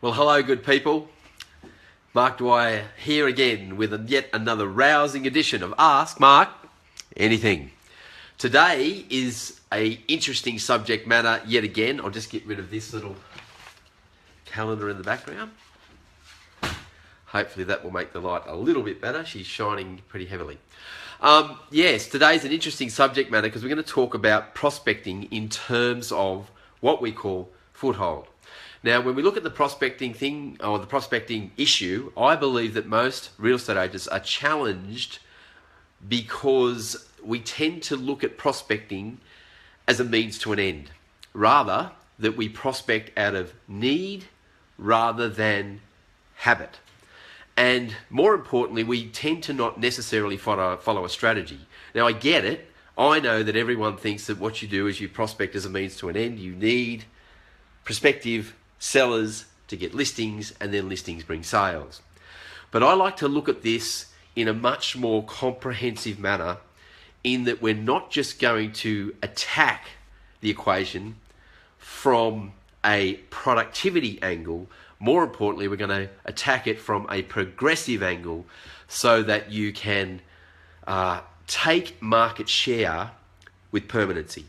Well, hello, good people. Mark Dwyer here again with yet another rousing edition of Ask Mark Anything. Today is a interesting subject matter yet again. I'll just get rid of this little calendar in the background. Hopefully that will make the light a little bit better. She's shining pretty heavily. Yes, today's an interesting subject matter because we're going to talk about prospecting in terms of what we call foothold. Now, when we look at the prospecting thing or the prospecting issue, I believe that most real estate agents are challenged because we tend to look at prospecting as a means to an end, rather that we prospect out of need rather than habit. And more importantly, we tend to not necessarily follow a strategy. Now, I get it. I know that everyone thinks that what you do is you prospect as a means to an end. You need prospective sellers to get listings, and then listings bring sales. But I like to look at this in a much more comprehensive manner, in that we're not just going to attack the equation from a productivity angle. More importantly, we're going to attack it from a progressive angle so that you can take market share with permanency.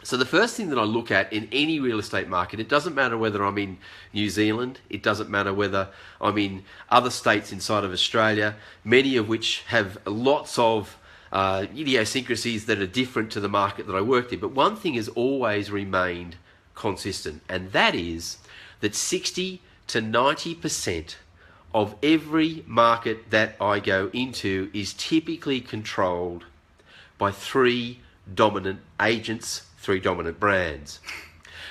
So the first thing that I look at in any real estate market, it doesn't matter whether I'm in New Zealand, it doesn't matter whether I'm in other states inside of Australia, many of which have lots of idiosyncrasies that are different to the market that I worked in. But one thing has always remained consistent, and that is that 60 to 90% of every market that I go into is typically controlled by three dominant agents, three dominant brands.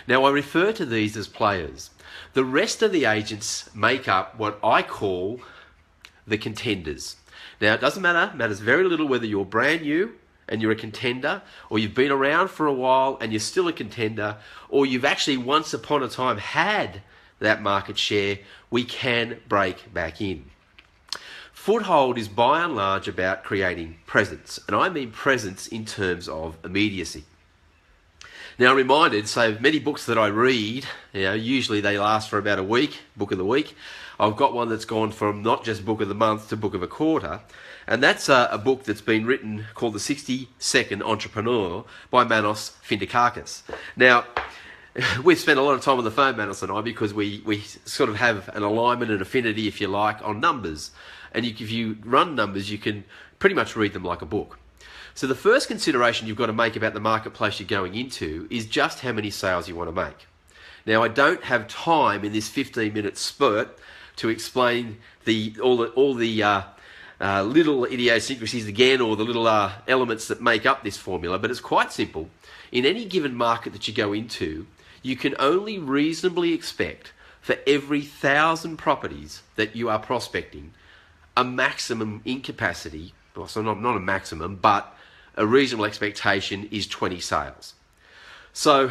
Now, I refer to these as players. The rest of the agents make up what I call the contenders. Now, it doesn't matter, it matters very little whether you're brand new and you're a contender, or you've been around for a while and you're still a contender, or you've actually once upon a time had that market share. We can break back in. Foothold is by and large about creating presence, and I mean presence in terms of immediacy. Now, reminded, so many books that I read, usually they last for about a week, book of the week. I've got one that's gone from not just book of the month to book of a quarter, and that's a book that's been written called The 60-Second Entrepreneur by Manos Findakakis. Now, we've spent a lot of time on the phone, Manos and I, because we sort of have an alignment and affinity, if you like, on numbers. And if you run numbers, you can pretty much read them like a book. So the first consideration you've got to make about the marketplace you're going into is just how many sales you want to make. Now, I don't have time in this 15-minute spurt to explain all the little idiosyncrasies again, or the little elements that make up this formula, but it's quite simple. In any given market that you go into, you can only reasonably expect for every 1,000 properties that you are prospecting a maximum in capacity, so not a maximum, but a reasonable expectation is 20 sales. So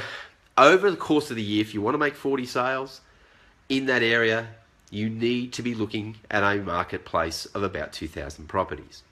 over the course of the year, if you want to make 40 sales in that area, you need to be looking at a marketplace of about 2,000 properties.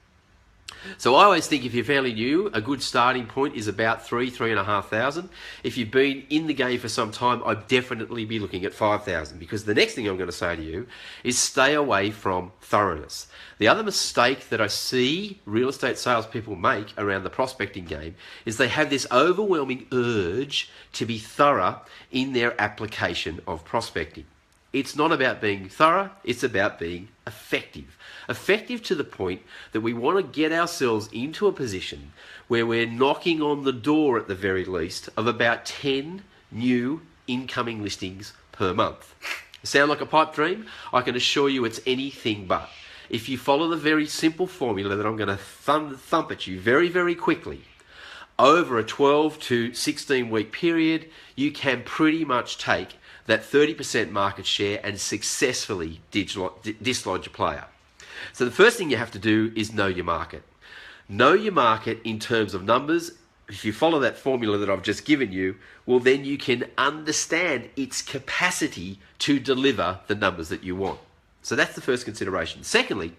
So I always think if you're fairly new, a good starting point is about 3,500. If you've been in the game for some time, I'd definitely be looking at 5,000, because the next thing I'm going to say to you is stay away from thoroughness. The other mistake that I see real estate salespeople make around the prospecting game is they have this overwhelming urge to be thorough in their application of prospecting. It's not about being thorough, it's about being effective. Effective to the point that we want to get ourselves into a position where we're knocking on the door, at the very least, of about 10 new incoming listings per month. Sound like a pipe dream? I can assure you it's anything but. If you follow the very simple formula that I'm going to thump at you very, very quickly, over a 12 to 16 week period, you can pretty much take that 30% market share and successfully dislodge a player. So the first thing you have to do is know your market. Know your market in terms of numbers. If you follow that formula that I've just given you, well, then you can understand its capacity to deliver the numbers that you want. So that's the first consideration. Secondly,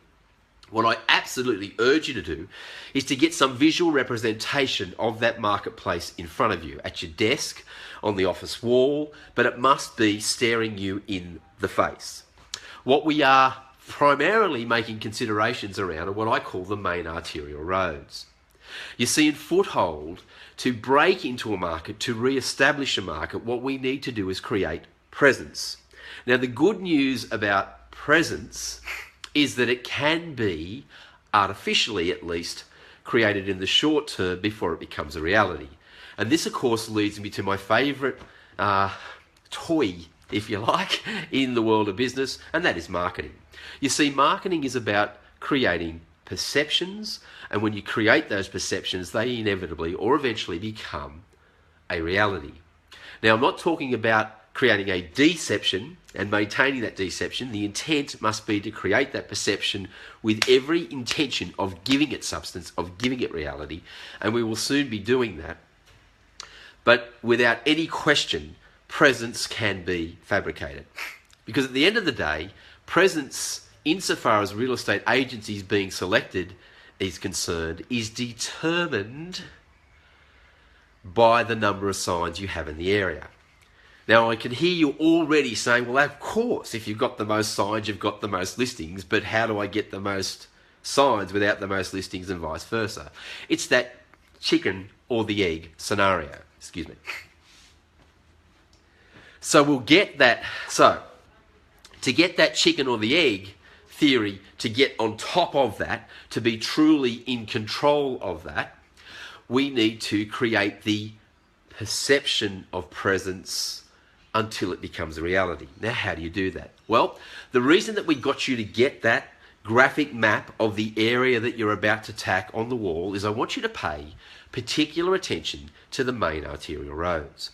What I absolutely urge you to do is to get some visual representation of that marketplace in front of you, at your desk, on the office wall, but it must be staring you in the face. What we are primarily making considerations around are what I call the main arterial roads. You see, in Foothold, to break into a market, to re-establish a market, what we need to do is create presence. Now, the good news about presence is that it can be, artificially at least, created in the short term before it becomes a reality. And this, of course, leads me to my favourite toy, if you like, in the world of business, and that is marketing. You see, marketing is about creating perceptions, and when you create those perceptions, they inevitably or eventually become a reality. Now, I'm not talking about creating a deception and maintaining that deception. The intent must be to create that perception with every intention of giving it substance, of giving it reality, and we will soon be doing that. But without any question, presence can be fabricated. Because at the end of the day, presence, insofar as real estate agencies being selected is concerned, is determined by the number of signs you have in the area. Now, I can hear you already saying, well, of course, if you've got the most signs, you've got the most listings, but how do I get the most signs without the most listings and vice versa? It's that chicken or the egg scenario. Excuse me. So we'll get that. So to get that chicken or the egg theory, to get on top of that, to be truly in control of that, we need to create the perception of presence until it becomes a reality. Now, how do you do that? Well, the reason that we got you to get that graphic map of the area that you're about to tack on the wall is I want you to pay particular attention to the main arterial roads.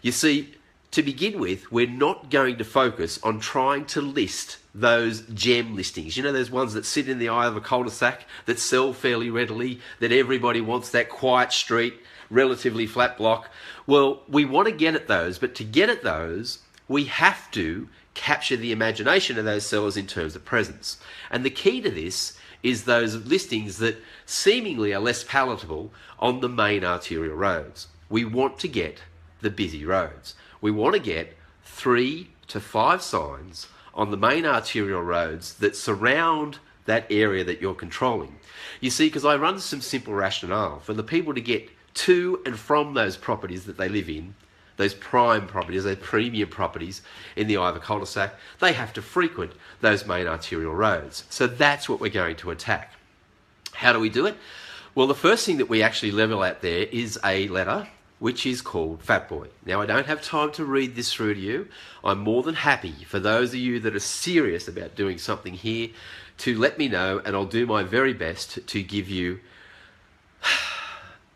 You see, to begin with, we're not going to focus on trying to list those gem listings. You know, those ones that sit in the eye of a cul-de-sac, that sell fairly readily, that everybody wants, that quiet street, relatively flat block. Well, we want to get at those, but to get at those, we have to capture the imagination of those sellers in terms of presence. And the key to this is those listings that seemingly are less palatable on the main arterial roads. We want to get the busy roads. We want to get 3 to 5 signs on the main arterial roads that surround that area that you're controlling. You see, because I run some simple rationale for the people to get to and from those properties that they live in, those prime properties, those premium properties in the eye of a cul-de-sac, they have to frequent those main arterial roads. So that's what we're going to attack. How do we do it? Well, the first thing that we actually level at there is a letter which is called Fat Boy. Now, I don't have time to read this through to you. I'm more than happy for those of you that are serious about doing something here to let me know, and I'll do my very best to give you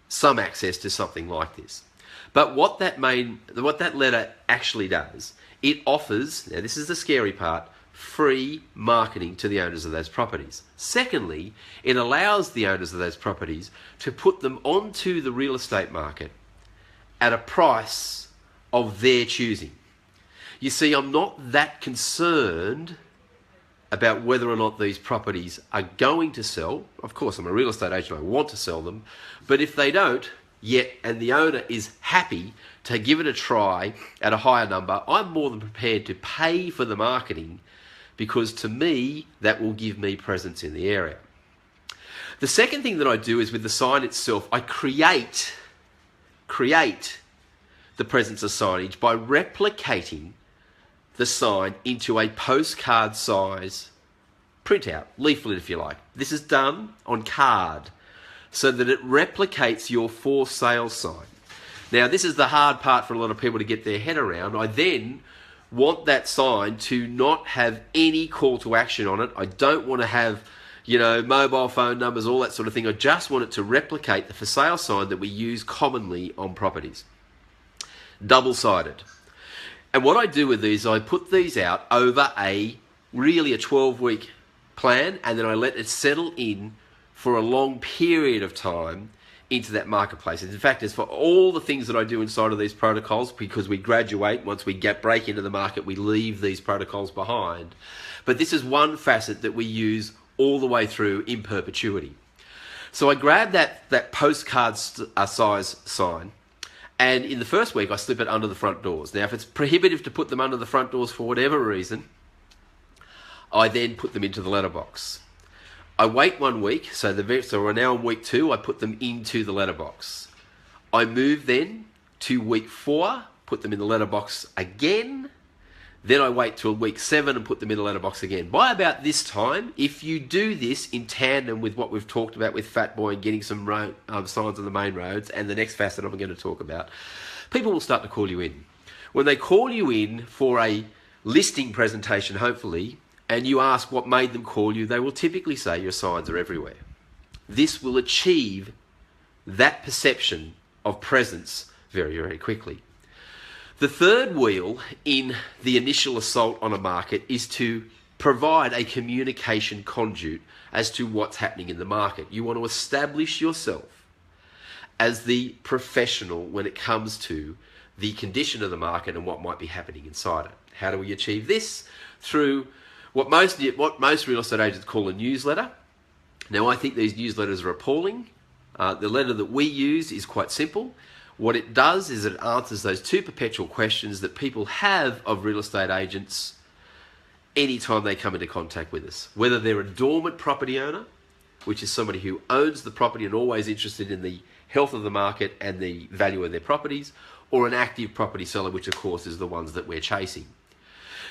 some access to something like this. But what that letter actually does, it offers, now this is the scary part, free marketing to the owners of those properties. Secondly, it allows the owners of those properties to put them onto the real estate market at a price of their choosing. You see, I'm not that concerned about whether or not these properties are going to sell. Of course, I'm a real estate agent, I want to sell them. But if they don't, yet, and the owner is happy to give it a try at a higher number, I'm more than prepared to pay for the marketing, because to me, that will give me presence in the area. The second thing that I do is with the sign itself, I create the presence of signage by replicating the sign into a postcard size printout, leaflet if you like. This is done on card so that it replicates your for sale sign. Now, this is the hard part for a lot of people to get their head around. I then want that sign to not have any call to action on it. I don't want to have, you know, mobile phone numbers, all that sort of thing. I just want it to replicate the for sale sign that we use commonly on properties. Double-sided. And what I do with these, I put these out over really a 12-week plan, and then I let it settle in for a long period of time into that marketplace. In fact, as for all the things that I do inside of these protocols, because we graduate, once we break into the market, we leave these protocols behind. But this is one facet that we use all the way through in perpetuity. So I grabbed that postcard size sign, and in the first week I slip it under the front doors. Now if it's prohibitive to put them under the front doors for whatever reason, I then put them into the letterbox. I wait 1 week, so we're now on week 2, I put them into the letterbox. I move then to week 4, put them in the letterbox again. Then I wait till week 7 and put them in the letterbox again. By about this time, if you do this in tandem with what we've talked about with Fat Boy and getting some signs on the main roads, and the next facet I'm going to talk about, people will start to call you in. When they call you in for a listing presentation, hopefully, and you ask what made them call you, they will typically say your signs are everywhere. This will achieve that perception of presence very, very quickly. The third wheel in the initial assault on a market is to provide a communication conduit as to what's happening in the market. You want to establish yourself as the professional when it comes to the condition of the market and what might be happening inside it. How do we achieve this? Through what most real estate agents call a newsletter. Now, I think these newsletters are appalling. The letter that we use is quite simple. What it does is it answers those 2 perpetual questions that people have of real estate agents anytime they come into contact with us. Whether they're a dormant property owner, which is somebody who owns the property and always interested in the health of the market and the value of their properties, or an active property seller, which of course is the ones that we're chasing.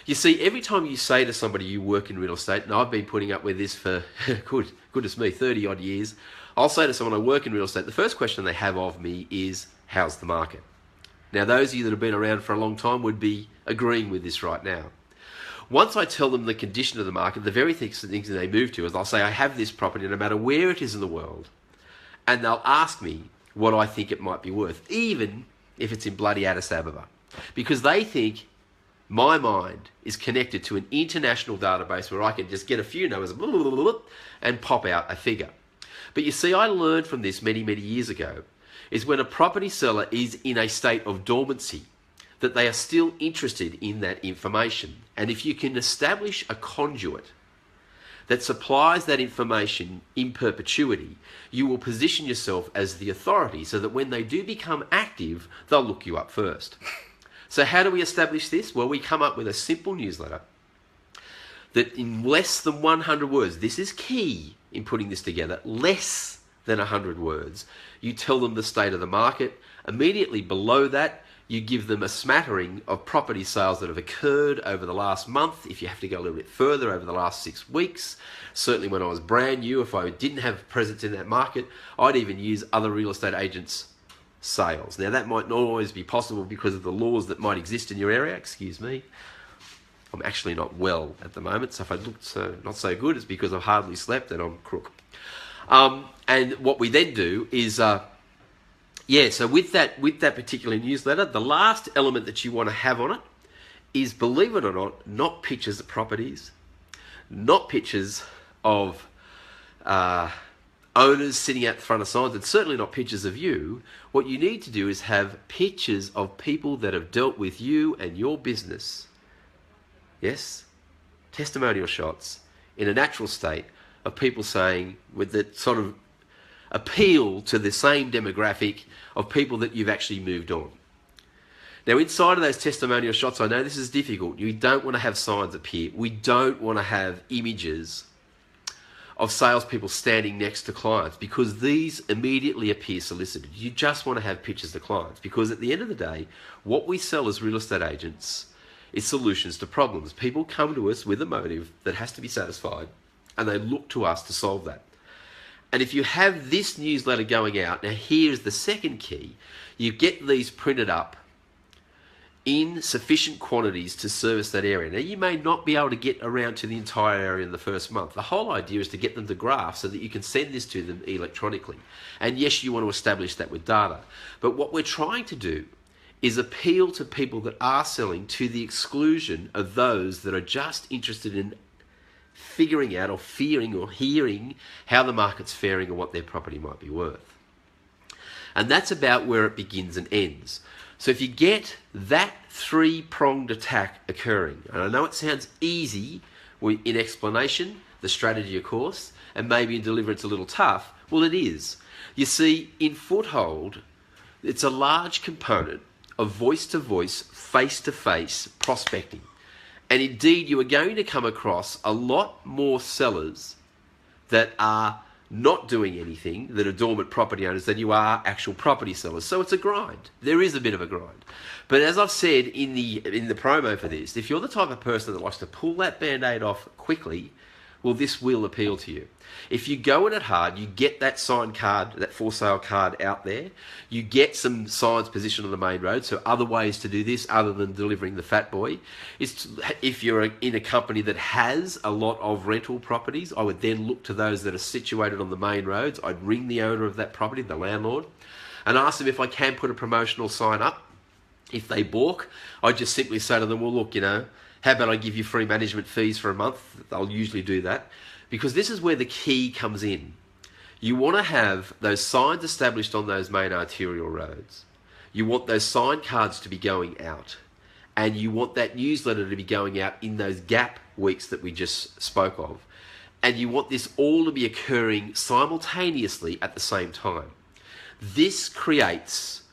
You see, every time you say to somebody you work in real estate, and I've been putting up with this for, goodness me, 30 odd years, I'll say to someone I work in real estate, the first question they have of me is, how's the market? Now, those of you that have been around for a long time would be agreeing with this right now. Once I tell them the condition of the market, the very things that they move to is I'll say, I have this property no matter where it is in the world, and they'll ask me what I think it might be worth, even if it's in bloody Addis Ababa, because they think my mind is connected to an international database where I can just get a few numbers and pop out a figure. But you see, I learned from this many, many years ago, is when a property seller is in a state of dormancy, that they are still interested in that information. And if you can establish a conduit that supplies that information in perpetuity, you will position yourself as the authority so that when they do become active, they'll look you up first. So how do we establish this? Well, we come up with a simple newsletter that in less than 100 words, this is key in putting this together, less than 100 words, you tell them the state of the market. Immediately below that, you give them a smattering of property sales that have occurred over the last month. If you have to go a little bit further, over the last 6 weeks. Certainly when I was brand new, if I didn't have a presence in that market, I'd even use other real estate agents' sales. Now that might not always be possible because of the laws that might exist in your area. Excuse me. I'm actually not well at the moment, so if I look not so good, it's because I've hardly slept and I'm crook. And what we then do is, so with that particular newsletter, the last element that you want to have on it is, believe it or not pictures of properties, not pictures of owners sitting out the front of signs, and certainly not pictures of you. What you need to do is have pictures of people that have dealt with you and your business. Yes, testimonial shots in a natural state of people saying, with the sort of appeal to the same demographic of people that you've actually moved on. Now, inside of those testimonial shots, I know this is difficult. You don't want to have signs appear. We don't want to have images of salespeople standing next to clients, because these immediately appear solicited. You just want to have pictures of clients, because at the end of the day, what we sell as real estate agents is solutions to problems. People come to us with a motive that has to be satisfied, and they look to us to solve that. And if you have this newsletter going out, now here's the second key. You get these printed up in sufficient quantities to service that area. Now, you may not be able to get around to the entire area in the first month. The whole idea is to get them to graph so that you can send this to them electronically. And yes, you want to establish that with data. But what we're trying to do is appeal to people that are selling to the exclusion of those that are just interested in figuring out or fearing or hearing how the market's faring and what their property might be worth. And that's about where it begins and ends. So if you get that three-pronged attack occurring, and I know it sounds easy in explanation, the strategy, of course, and maybe in delivery it's a little tough. Well, it is. You see, in Foothold, it's a large component of voice-to-voice, face-to-face prospecting. And indeed, you are going to come across a lot more sellers that are not doing anything, that are dormant property owners, than you are actual property sellers. So it's a grind. There is a bit of a grind. But as I've said in the promo for this, if you're the type of person that likes to pull that Band-Aid off quickly, well, this will appeal to you. If you go at it hard, you get that signed card, that for sale card out there, you get some signs positioned on the main road. So other ways to do this other than delivering the fat boy is if you're in a company that has a lot of rental properties, I would then look to those that are situated on the main roads. I'd ring the owner of that property, the landlord, and ask them if I can put a promotional sign up. If they balk, I just simply say to them, well, look, how about I give you free management fees for a month? I'll usually do that. Because this is where the key comes in. You want to have those signs established on those main arterial roads. You want those sign cards to be going out. And you want that newsletter to be going out in those gap weeks that we just spoke of. And you want this all to be occurring simultaneously at the same time. This creates,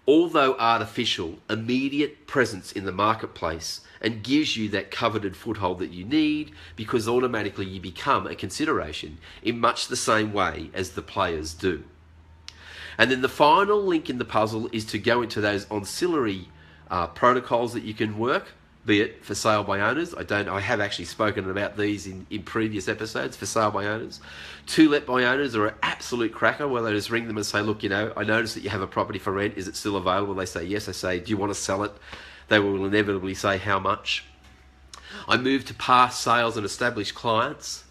although artificial, immediate presence in the marketplace and gives you that coveted foothold that you need, because automatically you become a consideration in much the same way as the players do. And then the final link in the puzzle is to go into those ancillary protocols that you can work, be it for sale by owners. I have actually spoken about these in previous episodes. For sale by owners, to let by owners are an absolute cracker, where they just ring them and say, look, I noticed that you have a property for rent. Is it still available? They say yes. I say, do you want to sell it? They will inevitably say how much. I move to past sales and established clients.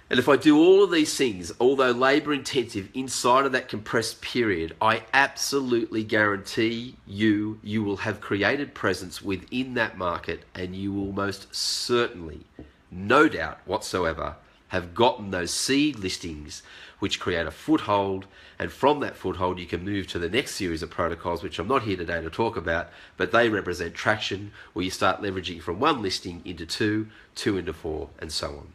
And if I do all of these things, although labour intensive, inside of that compressed period, I absolutely guarantee you will have created presence within that market, and you will most certainly, no doubt whatsoever, have gotten those seed listings which create a foothold, and from that foothold you can move to the next series of protocols, which I'm not here today to talk about, but they represent traction, where you start leveraging from one listing into two into four, and so on.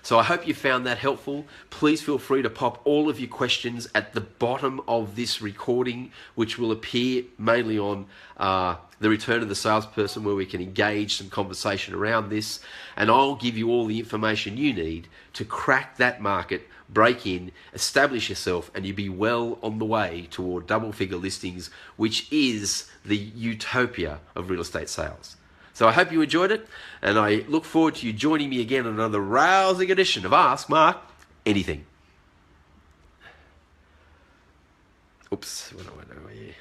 So I hope you found that helpful. Please feel free to pop all of your questions at the bottom of this recording, which will appear mainly on the Return of the Salesperson, where we can engage some conversation around this, and I'll give you all the information you need to crack that market, break in, establish yourself, and you'll be well on the way toward double-figure listings, which is the utopia of real estate sales. So I hope you enjoyed it, and I look forward to you joining me again on another rousing edition of Ask Mark Anything. Oops, what do I know here?